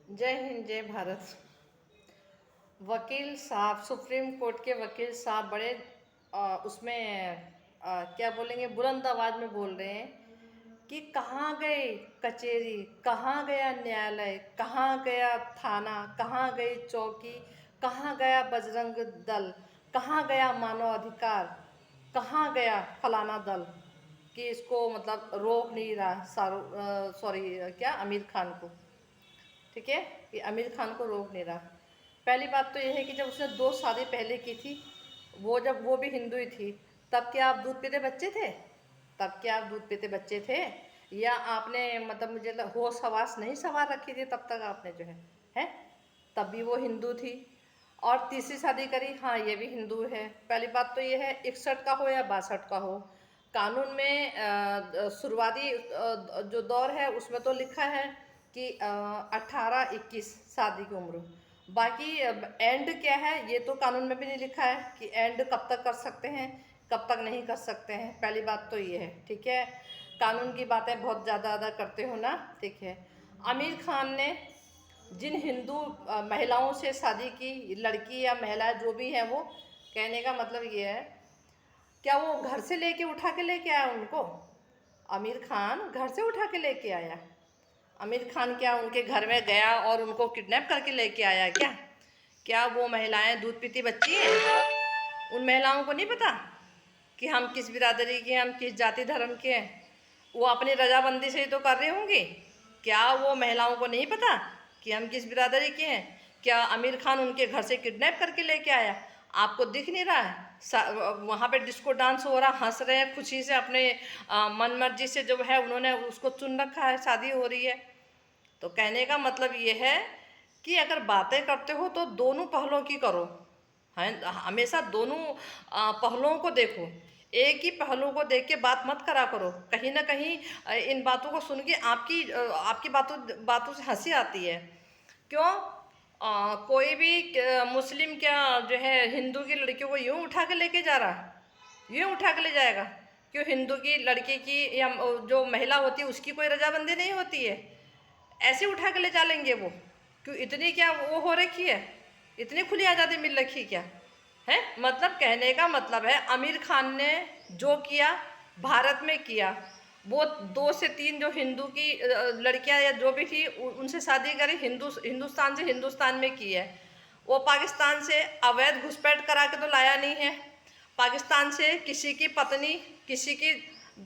जय हिंद जय भारत। वकील साहब, सुप्रीम कोर्ट के वकील साहब बड़े उसमें क्या बोलेंगे, बुलंद आवाज में बोल रहे हैं कि कहाँ गए कचहरी, कहाँ गया न्यायालय, कहाँ गया थाना, कहाँ गई चौकी, कहाँ गया बजरंग दल, कहाँ गया मानव अधिकार, कहाँ गया फलाना दल कि इसको मतलब रोक नहीं रहा सॉरी क्या आमिर खान को। ठीक है, कि आमिर खान को रोक नहीं रहा। पहली बात तो यह है कि जब उसने 2 शादी पहले की थी, जब वो भी हिंदू ही थी, तब क्या आप दूध पीते बच्चे थे? तब क्या आप दूध पीते बच्चे थे? या आपने मतलब मुझे होश हवास नहीं संवार रखी थी तब तक आपने जो है तब भी वो हिंदू थी। और तीसरी शादी करी, हाँ ये भी हिंदू है। पहली बात तो ये है 61 का हो या 62 का हो, कानून में शुरुआती जो दौर है उसमें तो लिखा है कि 18-21 शादी की उम्र। बाकी एंड क्या है ये तो कानून में भी नहीं लिखा है कि एंड कब तक कर सकते हैं, कब तक नहीं कर सकते हैं। पहली बात तो ये है, ठीक है। कानून की बातें बहुत ज़्यादा करते हो ना, ठीक है। आमिर खान ने जिन हिंदू महिलाओं से शादी की, लड़की या महिला जो भी है, वो कहने का मतलब ये है, क्या वो घर से लेके उठा के लेके आया उनको? आमिर खान घर से उठा के लेके आया? आमिर खान क्या उनके घर में गया और उनको किडनैप करके लेके आया क्या? क्या वो महिलाएं दूध पीती बच्ची हैं? उन महिलाओं को नहीं पता कि हम किस बिरादरी के हैं, हम किस जाति धर्म के हैं? वो अपनी रजाबंदी से ही तो कर रही होंगी। क्या वो महिलाओं को नहीं पता कि हम किस बिरादरी के हैं? क्या आमिर खान उनके घर से किडनैप करके लेके आया? आपको दिख नहीं रहा है? वहाँ पे डिस्को डांस हो रहा, हंस रहे हैं खुशी से, अपने मन मर्जी से जो है उन्होंने उसको चुन रखा है, शादी हो रही है। तो कहने का मतलब ये है कि अगर बातें करते हो तो दोनों पहलुओं की करो, है हमेशा दोनों पहलुओं को देखो। एक ही पहलू को देख के बात मत करा करो। कहीं ना कहीं इन बातों को सुन के आपकी बातों बातों से हंसी आती है। क्यों? कोई भी मुस्लिम क्या जो है हिंदू की लड़कियों को यूं उठा के लेके जा रहा है? यूं उठा के ले जाएगा? क्यों हिंदू की लड़की की या जो महिला होती है उसकी कोई रजाबंदी नहीं होती है? ऐसे उठा के ले जा लेंगे वो? क्यों इतनी क्या वो हो रखी है, इतनी खुली आज़ादी मिल रखी क्या है? मतलब कहने का मतलब है आमिर खान ने जो किया भारत में किया, वो 2 से 3 जो हिंदू की लड़कियां या जो भी थी उनसे शादी करी, हिंदुस्तान से हिंदुस्तान में की है। वो पाकिस्तान से अवैध घुसपैठ करा के तो लाया नहीं है। पाकिस्तान से किसी की पत्नी, किसी की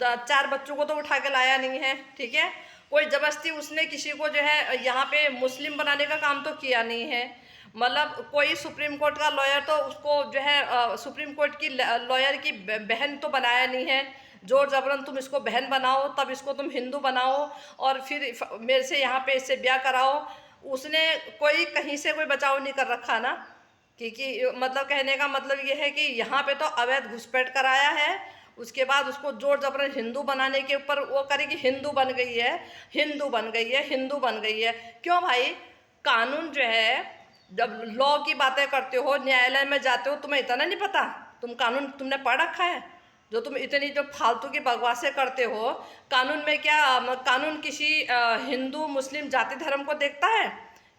4 बच्चों को तो उठा के लाया नहीं है, ठीक है। कोई जबरदस्ती उसने किसी को जो है यहाँ पे मुस्लिम बनाने का काम तो किया नहीं है। मतलब कोई सुप्रीम कोर्ट का लॉयर तो उसको जो है सुप्रीम कोर्ट की लॉयर की बहन तो बनाया नहीं है। जोर जबरन तुम इसको बहन बनाओ, तब इसको तुम हिंदू बनाओ और फिर मेरे से यहाँ पे इससे ब्याह कराओ। उसने कोई कहीं से कोई बचाव नहीं कर रखा ना, क्योंकि मतलब कहने का मतलब ये है कि यहाँ पे तो अवैध घुसपैठ कराया है, उसके बाद उसको जोर जबरन हिंदू बनाने के ऊपर वो करे कि हिंदू बन गई है, हिंदू बन गई है, हिंदू बन गई है। क्यों भाई? कानून जो है, जब लॉ की बातें करते हो, न्यायालय में जाते हो, तुम्हें इतना नहीं पता? तुम कानून तुमने पढ़ रखा है? जो तुम इतनी जो फालतू की बकवासें करते हो, कानून में क्या कानून किसी हिंदू मुस्लिम जाति धर्म को देखता है?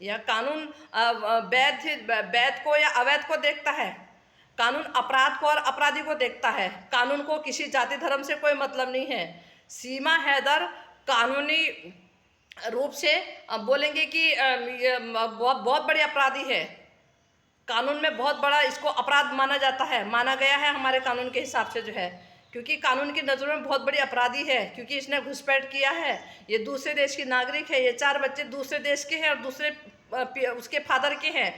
या कानून वैध को या अवैध को देखता है? कानून अपराध को और अपराधी को देखता है। कानून को किसी जाति धर्म से कोई मतलब नहीं है। सीमा हैदर कानूनी रूप से बोलेंगे कि ये बहुत बहुत बड़ी अपराधी है। कानून में बहुत बड़ा इसको अपराध माना जाता है, माना गया है हमारे कानून के हिसाब से जो है, क्योंकि कानून की नज़रों में बहुत बड़ी अपराधी है, क्योंकि इसने घुसपैठ किया है। ये दूसरे देश की नागरिक है, ये 4 बच्चे दूसरे देश के हैं और दूसरे उसके फादर के हैं।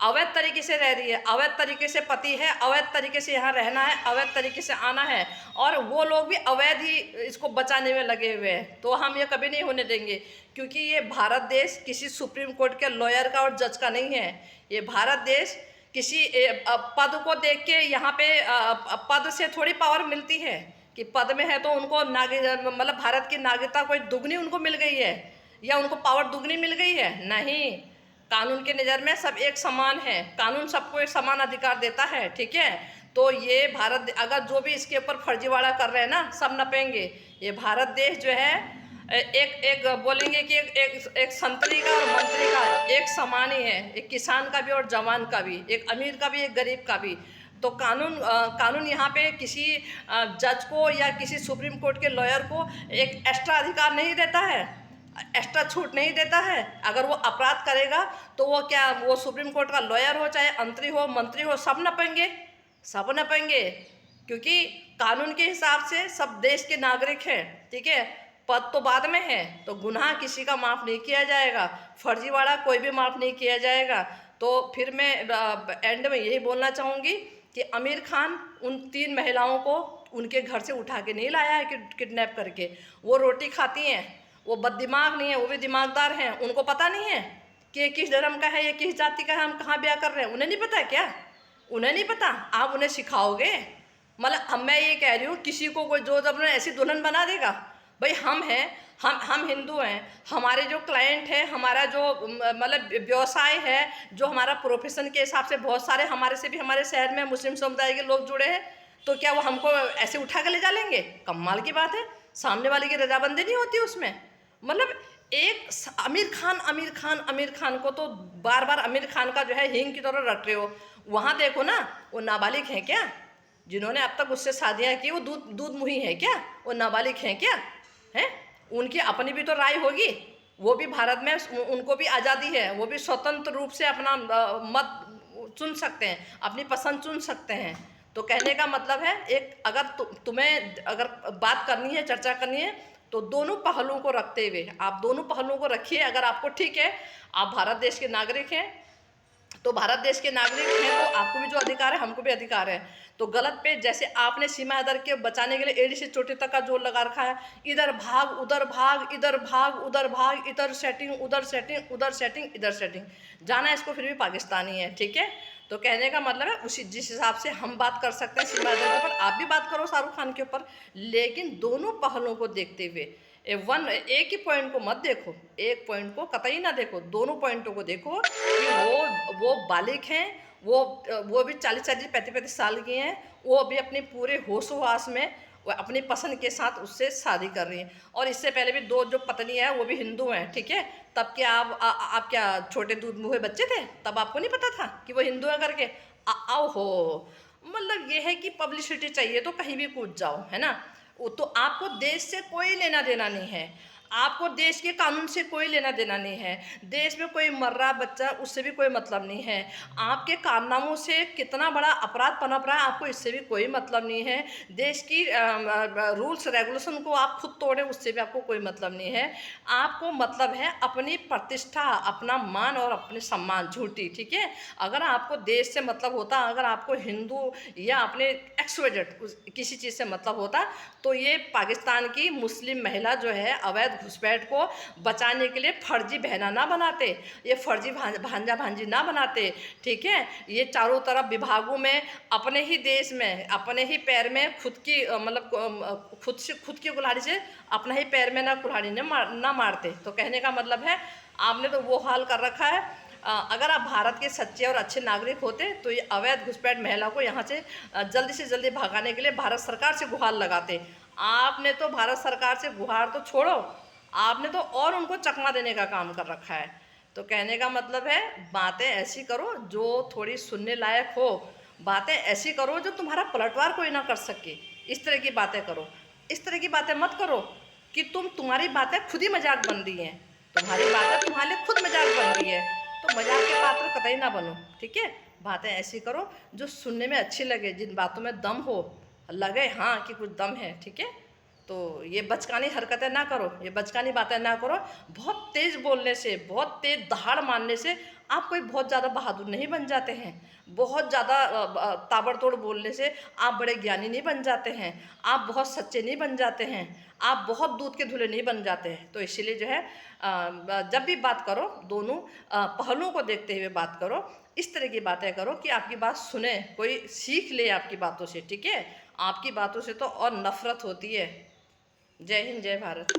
अवैध तरीके से रह रही है, अवैध तरीके से पति है, अवैध तरीके से यहाँ रहना है, अवैध तरीके से आना है, और वो लोग भी अवैध ही इसको बचाने में लगे हुए हैं। तो हम ये कभी नहीं होने देंगे, क्योंकि ये भारत देश किसी सुप्रीम कोर्ट के लॉयर का और जज का नहीं है। ये भारत देश किसी पद को देख के यहाँ पे पद से थोड़ी पावर मिलती है कि पद में है तो उनको मतलब भारत की नागरिकता कोई दुगनी उनको मिल गई है या उनको पावर दुगनी मिल गई है। नहीं, कानून की नज़र में सब एक समान है, कानून सबको एक समान अधिकार देता है, ठीक है। तो ये भारत, अगर जो भी इसके ऊपर फर्जीवाड़ा कर रहे हैं ना, सब नपेंगे। ये भारत देश जो है एक एक बोलेंगे कि एक संतरी का और मंत्री का एक समान ही है, एक किसान का भी और जवान का भी, एक अमीर का भी एक गरीब का भी। तो कानून यहाँ पे किसी जज को या किसी सुप्रीम कोर्ट के लॉयर को एक एक्स्ट्रा अधिकार नहीं देता है, एक्स्ट्रा छूट नहीं देता है। अगर वो अपराध करेगा तो वो सुप्रीम कोर्ट का लॉयर हो, चाहे मंत्री हो, सब नपेंगे, सब नपेंगे, क्योंकि कानून के हिसाब से सब देश के नागरिक हैं, ठीक है। पद तो बाद में है, तो गुनाह किसी का माफ़ नहीं किया जाएगा, फर्जीवाड़ा कोई भी माफ़ नहीं किया जाएगा। तो फिर मैं एंड में यही बोलना चाहूँगी कि आमिर खान उन 3 महिलाओं को उनके घर से उठा के नहीं लाया है कि किडनैप करके। वो रोटी खाती हैं, वो बददिमाग नहीं है, वो भी दिमागदार हैं। उनको पता नहीं है कि ये किस धर्म का है, ये किस जाति का है, हम कहाँ ब्याह कर रहे हैं, उन्हें नहीं पता क्या? उन्हें नहीं पता, आप उन्हें सिखाओगे? मतलब अब मैं ये कह रही हूँ, किसी को कोई जो जबरन ऐसी दुल्हन बना देगा? भाई हम हैं, हम हिंदू हैं, हमारे जो क्लाइंट है, हमारा जो मतलब व्यवसाय है, जो हमारा प्रोफेशन के हिसाब से बहुत सारे हमारे से भी हमारे शहर में मुस्लिम समुदाय के लोग जुड़े हैं, तो क्या वो हमको ऐसे उठा कर ले जा लेंगे? कमाल की बात है, सामने वाले की रजाबंदी नहीं होती उसमें। मतलब एक आमिर खान को तो बार बार आमिर खान का जो है हिंग की तरह रट रहे हो। वहाँ देखो ना, वो नाबालिग हैं क्या? जिन्होंने अब तक उससे शादियाँ की वो दूध मुही है क्या? वो नाबालिग हैं क्या? हैं? उनकी अपनी भी तो राय होगी, वो भी भारत में उनको भी आज़ादी है, वो भी स्वतंत्र रूप से अपना मत चुन सकते हैं, अपनी पसंद चुन सकते हैं। तो कहने का मतलब है, एक अगर तुम्हें अगर बात करनी है, चर्चा करनी है, तो दोनों पहलुओं को रखते हुए आप दोनों पहलुओं को रखिए। अगर आपको ठीक है, आप भारत देश के नागरिक हैं, तो भारत देश के नागरिक हैं तो आपको भी जो अधिकार है, हमको भी अधिकार है। तो गलत पे जैसे आपने सीमा अदर के बचाने के लिए एड़ी से चोटी तक का जोर लगा रखा है, इधर भाग उधर भाग, इधर भाग उधर भाग, इधर सेटिंग उधर सेटिंग, उधर सेटिंग इधर सेटिंग, जाना है इसको फिर भी पाकिस्तानी है, ठीक है। तो कहने का मतलब है उसी जिस हिसाब से हम बात कर सकते हैं सीमा अदर के ऊपर, आप भी बात करो शाहरुख खान के ऊपर, लेकिन दोनों पहलुओं को देखते हुए। एक ही पॉइंट को मत देखो, एक पॉइंट को कतई ना देखो, दोनों पॉइंटों को देखो कि वो बालिग हैं, वो भी 40-35 साल की हैं, वो भी अपने पूरे होशो-हवास में वो अपनी पसंद के साथ उससे शादी कर रही हैं। और इससे पहले भी 2 जो पत्नी है वो भी हिंदू हैं, ठीक है। तब क्या आप क्या छोटे दूध मुँहे बच्चे थे? तब आपको नहीं पता था कि वो हिंदू है करके? आओ हो, मतलब ये है कि पब्लिसिटी चाहिए तो कहीं भी कूद जाओ, है ना। वो तो आपको देश से कोई लेना देना नहीं है, आपको देश के कानून से कोई लेना देना नहीं है, देश में कोई मर रहा बच्चा उससे भी कोई मतलब नहीं है, आपके कारनामों से कितना बड़ा अपराध पनप रहा है आपको इससे भी कोई मतलब नहीं है, देश की रूल्स रेगुलेशन को आप खुद तोड़ें उससे भी आपको कोई मतलब नहीं है। आपको मतलब है अपनी प्रतिष्ठा, अपना मान और अपने सम्मान, झूठी, ठीक है। अगर आपको देश से मतलब होता, अगर आपको हिंदू या अपने एक्सवाइजेड किसी चीज़ से मतलब होता, तो ये पाकिस्तान की मुस्लिम महिला जो है अवैध घुसपैठ को बचाने के लिए फर्जी बहना ना बनाते, ये फर्जी भांजा भांजी ना बनाते, ठीक है। ये चारों तरफ विभागों में अपने ही देश में अपने ही पैर में खुद की मतलब खुद की कुल्हाड़ी से अपना ही पैर में ना कुल्हाड़ी ना मारते। तो कहने का मतलब है आपने तो वो हाल कर रखा है। अगर आप भारत के सच्चे और अच्छे नागरिक होते तो ये अवैध घुसपैठ महिला को यहाँ से जल्दी से जल्दी भगाने के लिए भारत सरकार से गुहार लगाते। आपने तो भारत सरकार से गुहार तो छोड़ो, आपने तो और उनको चकमा देने का काम कर रखा है। तो कहने का मतलब है बातें ऐसी करो जो थोड़ी सुनने लायक हो, बातें ऐसी करो जो तुम्हारा पलटवार कोई ना कर सके, इस तरह की बातें करो। इस तरह की बातें मत करो कि तुम्हारी बातें खुद ही मजाक बन रही हैं, तुम्हारी बातें तुम्हारे लिए खुद मजाक बन रही है, तो मजाक के पात्र कतई ना बनो, ठीक है। बातें ऐसी करो जो सुनने में अच्छी लगे, जिन बातों में दम हो, लगे हाँ कि कुछ दम है, ठीक है। तो ये बचकानी हरकतें ना करो, ये बचकानी बातें ना करो। बहुत तेज़ बोलने से, बहुत तेज़ दहाड़ मारने से आप कोई बहुत ज़्यादा बहादुर नहीं बन जाते हैं, बहुत ज़्यादा ताबड़तोड़ बोलने से आप बड़े ज्ञानी नहीं बन जाते हैं, आप बहुत सच्चे नहीं बन जाते हैं, आप बहुत दूध के धुले नहीं बन जाते हैं। तो इसीलिए जो है जब भी बात करो दोनों पहलुओं को देखते हुए बात करो, इस तरह की बातें करो कि आपकी बात सुने, कोई सीख ले आपकी बातों से, ठीक है। आपकी बातों से तो और नफरत होती है। जय हिंद, जय भारत।